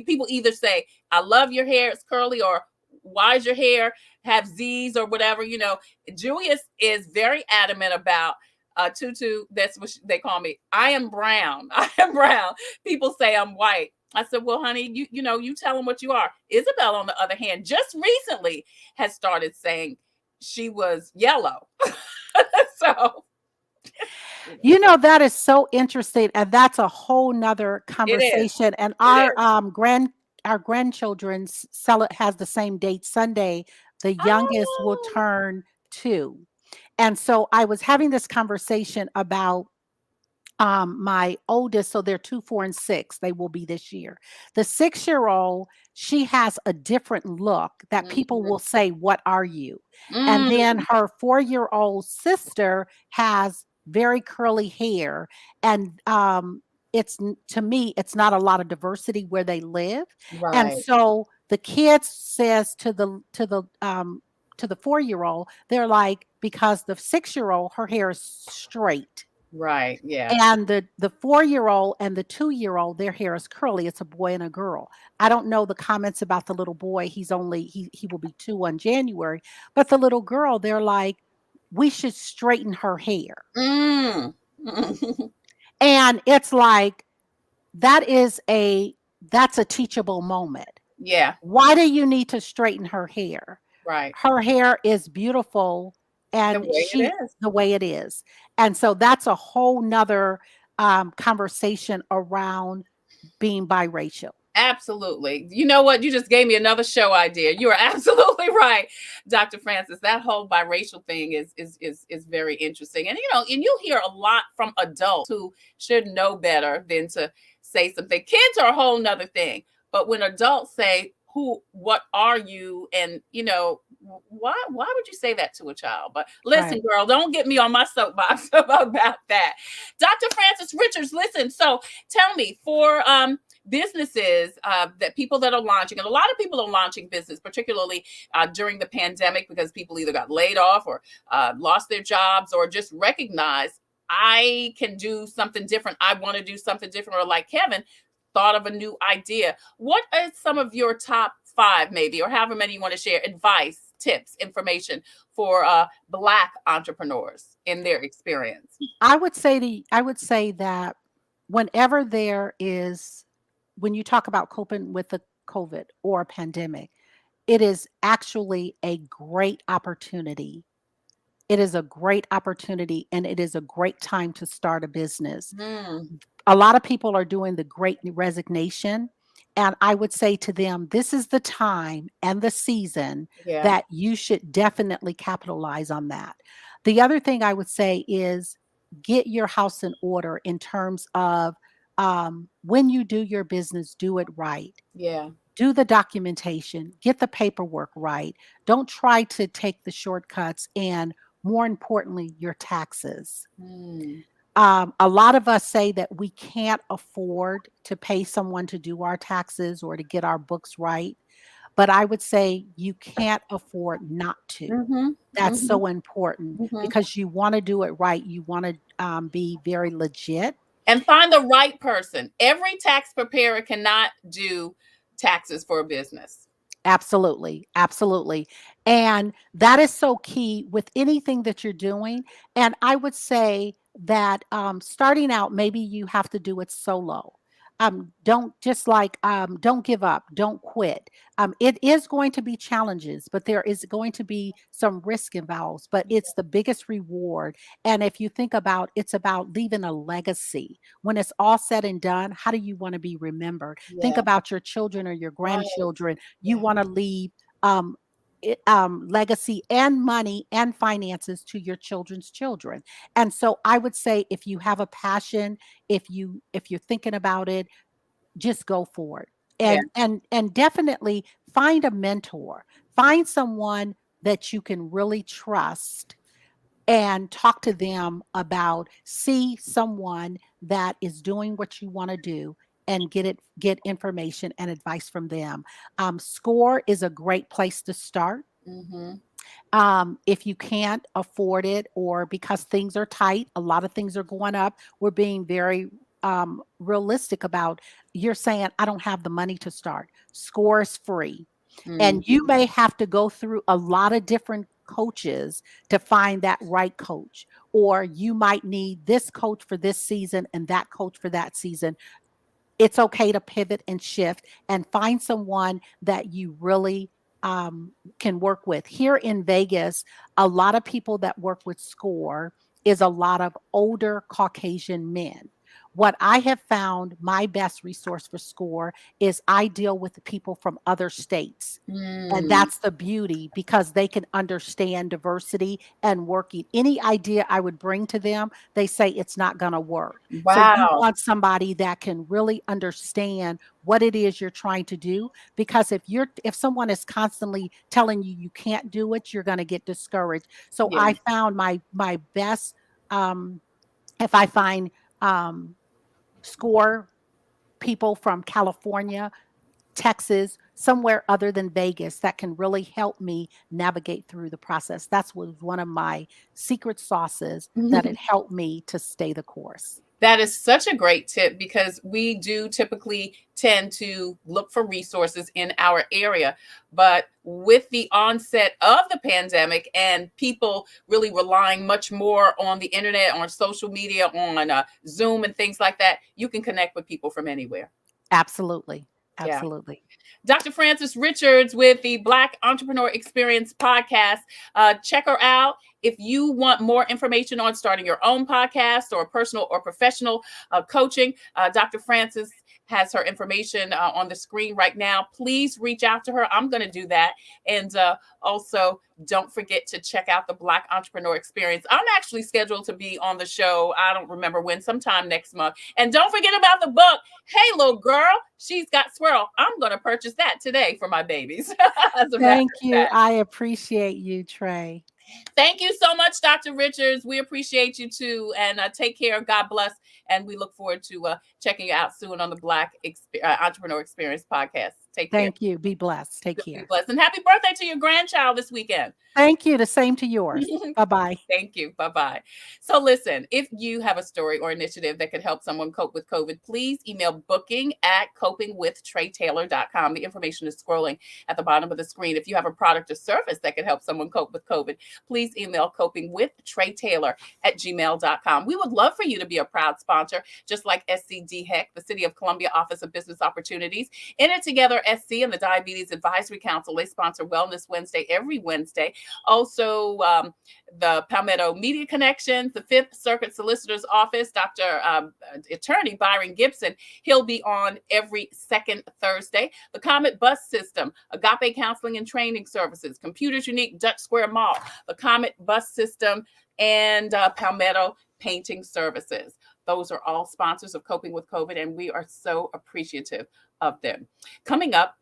People either say, I love your hair, it's curly, or why does your hair have Z's or whatever, Julius is very adamant about Tutu. That's what they call me. I am brown. I am brown. People say I'm white. I said, well, honey, you tell them what you are. Isabel, on the other hand, just recently has started saying she was yellow. So, that is so interesting. And that's a whole nother conversation. And our grandchildren's has the same date, Sunday. The youngest will turn 2. And so I was having this conversation about my oldest, so they're 2, 4, and 6. They will be this year. The 6-year-old, she has a different look that people will say, "What are you?" And then her 4-year-old sister has very curly hair, and to me, it's not a lot of diversity where they live, and Right. so the kids says to the 4-year-old, they're like, because the 6-year-old, her hair is straight. Right. Yeah. And the 4-year-old and the 2-year-old, their hair is curly. It's a boy and a girl. I don't know the comments about the little boy. He will be 2 on January. But the little girl, they're like, we should straighten her hair. Mm. And it's like, that's a teachable moment. Yeah. Why do you need to straighten her hair? Right. Her hair is beautiful and the way it is. And so that's a whole nother conversation around being biracial. Absolutely. You know what? You just gave me another show idea. You are absolutely right, Dr. Francis. That whole biracial thing is very interesting. And and you hear a lot from adults who should know better than to say something. Kids are a whole nother thing. But when adults say, what are you? And why would you say that to a child? But listen, Right. girl, don't get me on my soapbox about that. Dr. Francis Richards, listen. So tell me, for businesses that people that are launching, and a lot of people are launching business, particularly during the pandemic, because people either got laid off or lost their jobs, or just recognize, I can do something different. I want to do something different. Or like Kevin, thought of a new idea. What are some of your top 5, maybe, or however many you want to share, advice, tips, information for Black entrepreneurs in their experience? I would say that whenever when you talk about coping with the COVID or a pandemic, it is actually a great opportunity. It is a great opportunity, and it is a great time to start a business. A lot of people are doing the great resignation. And I would say to them, this is the time and the season that you should definitely capitalize on that. The other thing I would say is get your house in order in terms of when you do your business, do it right. Yeah. Do the documentation, get the paperwork right. Don't try to take the shortcuts, and more importantly, your taxes. A lot of us say that we can't afford to pay someone to do our taxes or to get our books right. But I would say you can't afford not to. That's so important because you want to do it right. You want to be very legit. And find the right person. Every tax preparer cannot do taxes for a business. Absolutely. Absolutely. And that is so key with anything that you're doing. And I would say that starting out, maybe you have to do it solo. Don't don't give up, don't quit. It is going to be challenges, but there is going to be some risk involved, but it's the biggest reward. And if you think about, it's about leaving a legacy. When it's all said and done, how do you want to be remembered? Think about your children or your grandchildren. You want to leave legacy and money and finances to your children's children. And so I would say, if you have a passion, if you're thinking about it, just go for it. And definitely find a mentor. Find someone that you can really trust and talk to them about, see someone that is doing what you want to do, and get information and advice from them. SCORE is a great place to start. If you can't afford it, or because things are tight, a lot of things are going up, we're being very realistic about, you're saying, I don't have the money to start. SCORE is free. And you may have to go through a lot of different coaches to find that right coach, or you might need this coach for this season and that coach for that season. It's okay to pivot and shift and find someone that you really can work with. Here in Vegas, a lot of people that work with SCORE is a lot of older Caucasian men. What I have found my best resource for SCORE is I deal with the people from other states. And that's the beauty, because they can understand diversity and working. Any idea I would bring to them, they say it's not going to work. So you Wow. want somebody that can really understand what it is you're trying to do, because if someone is constantly telling you you can't do it, you're going to get discouraged. So Yeah. I found my best, if I find SCORE people from California, Texas, somewhere other than Vegas, that can really help me navigate through the process. That's was one of my secret sauces that it helped me to stay the course. That is such a great tip, because we do typically tend to look for resources in our area. But with the onset of the pandemic and people really relying much more on the internet, on social media, on Zoom and things like that, you can connect with people from anywhere. Absolutely. Yeah. Absolutely. Dr. Frances Richards with the Black Entrepreneur Experience podcast. Check her out. If you want more information on starting your own podcast or personal or professional coaching, Dr. Frances has her information on the screen right now. Please reach out to her. I'm going to do that. And also, don't forget to check out the Black Entrepreneur Experience. I'm actually scheduled to be on the show. I don't remember when, sometime next month. And don't forget about the book. Hey, little girl, she's got swirl. I'm going to purchase that today for my babies. Thank you. I appreciate you, Trey. Thank you so much, Dr. Richards. We appreciate you too. And take care. God bless. And we look forward to checking you out soon on the Black Entrepreneur Experience podcast. Take care. Thank you. Be blessed. Take care. Be blessed. And happy birthday to your grandchild this weekend. Thank you. The same to yours. Bye-bye. Thank you. Bye-bye. So listen, if you have a story or initiative that could help someone cope with COVID, please email booking@copingwithtretailor.com. The information is scrolling at the bottom of the screen. If you have a product or service that could help someone cope with COVID, please email copingwithtretailor@gmail.com. We would love for you to be a proud sponsor, just like SCDHEC, the City of Columbia Office of Business Opportunities. In it together, SC and the Diabetes Advisory Council, they sponsor Wellness Wednesday every Wednesday. Also, the Palmetto Media Connections, the Fifth Circuit Solicitor's Office, Dr. Attorney Byron Gibson, he'll be on every second Thursday. The Comet Bus System, Agape Counseling and Training Services, Computers Unique, Dutch Square Mall, the Comet Bus System, and Palmetto Painting Services. Those are all sponsors of Coping with COVID, and we are so appreciative of them. Coming up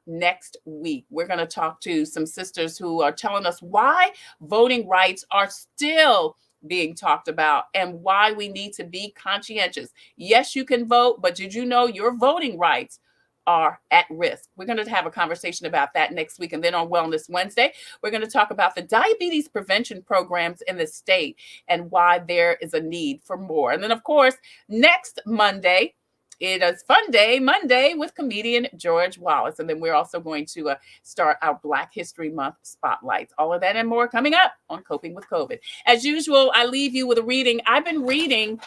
next week, we're going to talk to some sisters who are telling us why voting rights are still being talked about and why we need to be conscientious. Yes, you can vote, but did you know your voting rights are at risk? We're going to have a conversation about that next week. And then on Wellness Wednesday, we're going to talk about the diabetes prevention programs in the state and why there is a need for more. And then, of course, next Monday, it is Fun Day Monday with comedian George Wallace. And then we're also going to start our Black History Month spotlights. All of that and more coming up on Coping with COVID. As usual, I leave you with a reading. I've been reading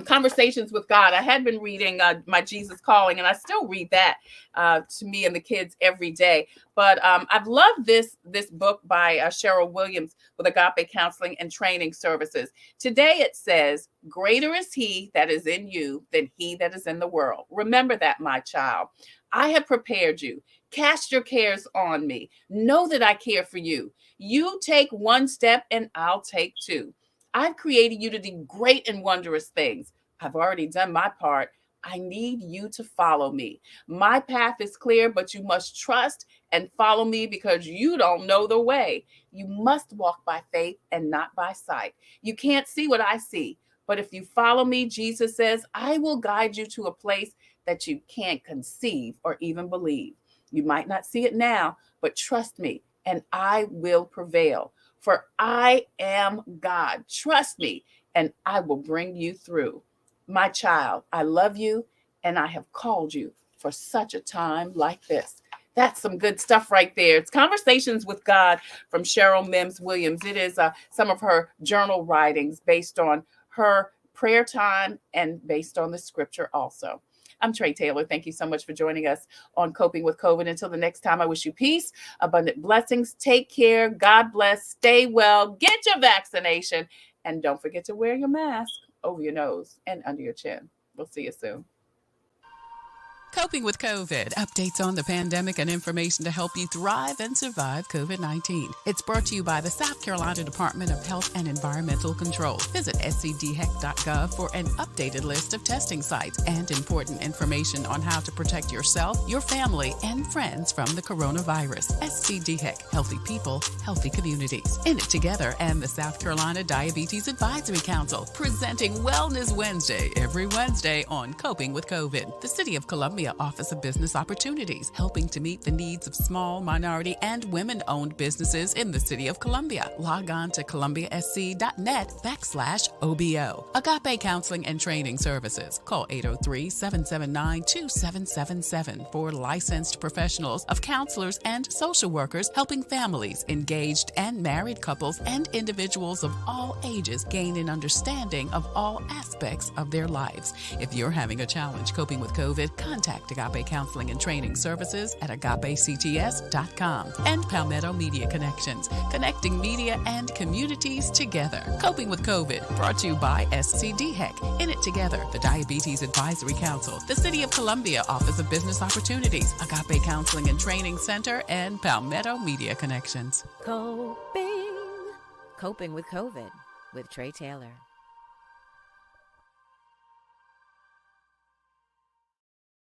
Conversations with God. I had been reading My Jesus Calling, and I still read that to me and the kids every day. But I've loved this book by Cheryl Williams with Agape Counseling and Training Services. Today it says, "Greater is he that is in you than he that is in the world." Remember that, my child. I have prepared you. Cast your cares on me. Know that I care for you. You take one step and I'll take two. I've created you to do great and wondrous things. I've already done my part. I need you to follow me. My path is clear, but you must trust and follow me because you don't know the way. You must walk by faith and not by sight. You can't see what I see, but if you follow me, Jesus says, I will guide you to a place that you can't conceive or even believe. You might not see it now, but trust me, and I will prevail. For I am God. Trust me, and I will bring you through. My child, I love you, and I have called you for such a time like this. That's some good stuff right there. It's Conversations with God from Cheryl Mims Williams. It is some of her journal writings based on her prayer time and based on the scripture also. I'm Tre Tailor. Thank you so much for joining us on Coping with COVID. Until the next time, I wish you peace, abundant blessings. Take care. God bless. Stay well. Get your vaccination. And don't forget to wear your mask. over your nose and under your chin. We'll see you soon. Coping with COVID, updates on the pandemic and information to help you thrive and survive COVID-19. It's brought to you by the South Carolina Department of Health and Environmental Control. Visit scdheck.gov for an updated list of testing sites and important information on how to protect yourself, your family, and friends from the coronavirus. SCDHEC, healthy people, healthy communities. In it together and the South Carolina Diabetes Advisory Council, presenting Wellness Wednesday every Wednesday on Coping with COVID. The City of Columbia Office of Business Opportunities, helping to meet the needs of small, minority, and women-owned businesses in the City of Columbia. Log on to columbiasc.net/OBO. Agape Counseling and Training Services. Call 803-779-2777 for licensed professionals of counselors and social workers helping families, engaged and married couples, and individuals of all ages gain an understanding of all aspects of their lives. If you're having a challenge coping with COVID, contact Agape Counseling and Training Services at agapects.com. And Palmetto Media Connections, connecting media and communities together. Coping with COVID, brought to you by SCDHEC. In it together, the Diabetes Advisory Council, the City of Columbia Office of Business Opportunities, Agape Counseling and Training Center, and Palmetto Media Connections. Coping with COVID with Tre Tailor.